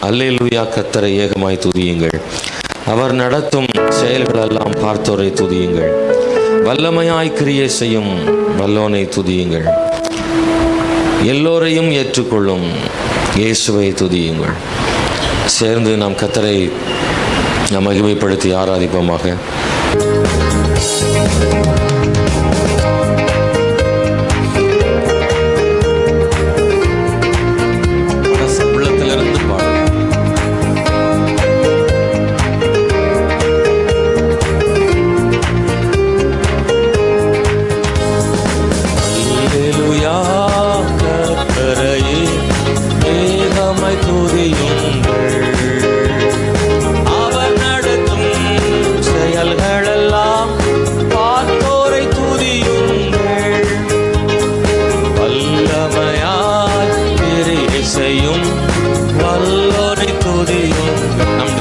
அல்லேலூயா. கர்த்தரை ஏகமாய் துதியுங்கள். அவர் நடத்தும் செயல்களெல்லாம் பார்த்தோரை துதியுங்கள். வல்லமையாய் கிரியை செய்யும் வல்லோனை துதியுங்கள். எல்லோரையும் ஏற்றுக்கொள்ளும் இயேசுவை துதியுங்கள். சேர்ந்து நாம் கர்த்தரை நாம் மகிமைப்படுத்தி ஆராதிப்போமாக.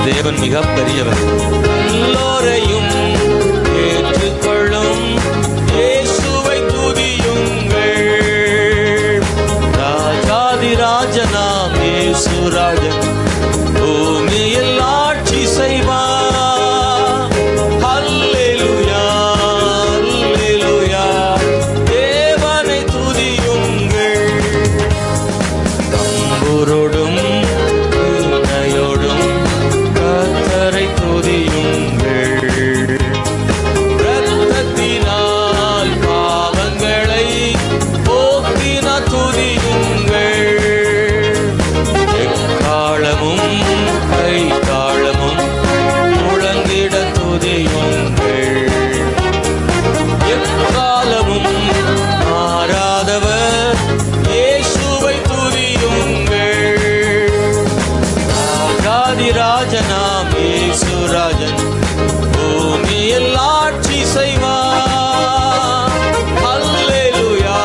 தேவன் மிக பெரியவர். எல்லோரையும் ஏற்றுக்கொள்ளும் இயேசுவை துதியுங்கள். ராஜாதி ராஜனாம் இயேசு ராஜன் பூமியில் ஆட்சி செய்வார். அல்லேலூயா, அல்லேலூயா. தேவனை துதியுங்கள். தம்புரோடும் ராஜனாம் இயேசு ராஜன் பூமியில் ஆட்சி செய்வார். அல்லேலூயா,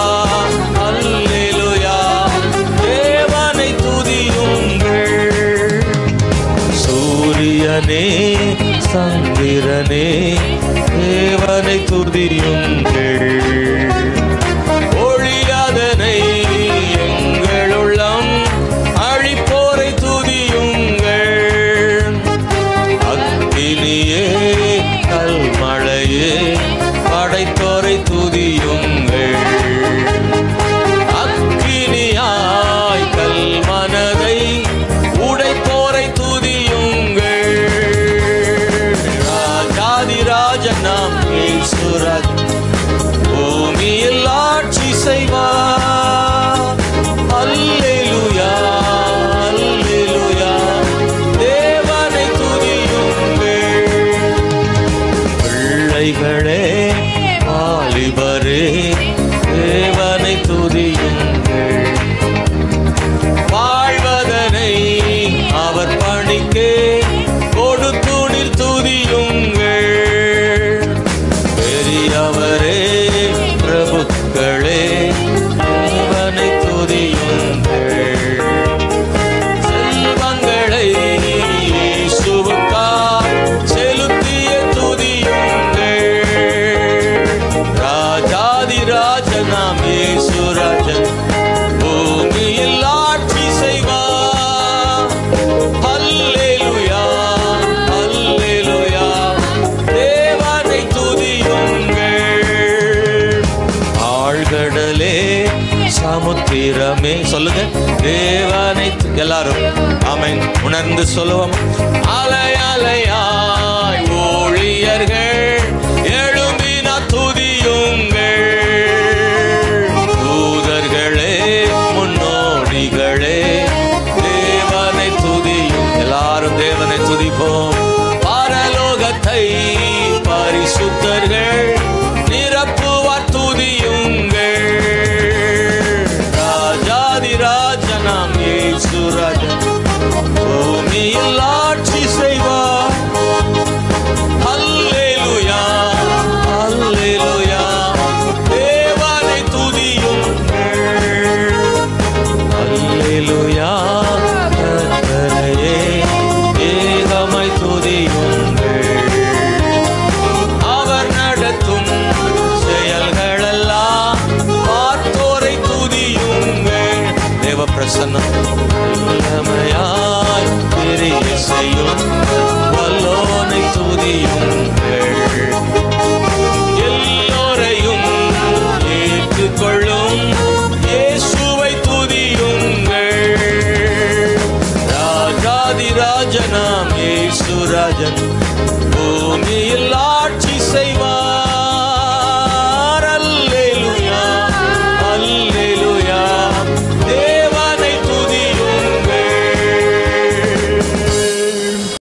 அல்லேலூயா. தேவனை துதியுங்கள். சூரியனே சந்திரனே தேவனை துதியுங்கள். ஒழியாதனை எங்கள் உள்ளம் அழிப்போரை துதியுங்கள். கல்மழையே படைத்தோரை துதியுங்கள். அக்கினியாய் கல்மனதை உடைத்தோரை துதியுங்கள். ராஜாதி ராஜன் நாம் இயேசு ராஜன் பூமியில் ஆட்சி செய்வார். அல்லேலூயா, அல்லேலூயா. தேவனை துதியுங்கள். பிள்ளைகளே வாலிபரே தேவனை துதியுங்கள். வாழ்வதனை அவர் பணிக்கே கொடுத்துணில் துதியுங்கள். பெரியவரே பிரபுக்களே தேவனை துதியுங்கள். செல்வங்களை இயேசுவுக்காய் செலுத்திய துதியுங்கள். ராஜாதி ராஜனாம் இயேசு ராஜன் பூமியில் ஆட்சி செய்வார். அல்லேலூயா, அல்லேலூயா. தேவனை துதியுங்கள். ஆழ்கடலே சமுத்திரமே சொல்லுங்க தேவனை எல்லாரும் ஆமென் உணர்ந்து சொல்லுவோம். அலை அலையாய் ஊழியர்கள் எழும்பின துதியுங்கள். தூதர்களே முன்னோடிகளே தேவனை துதியும். எல்லாரும் தேவனை துதிப்போம். பரலோகத்தை பரிசுத்தர்கள் நிரப்புவார் துதியுங்கள். ராஜாதி ராஜனாம் இயேசு ராஜன் பூமியில் ஆட்சி செய்வார். போஜனம் இயேசு ராஜன் பூமியில்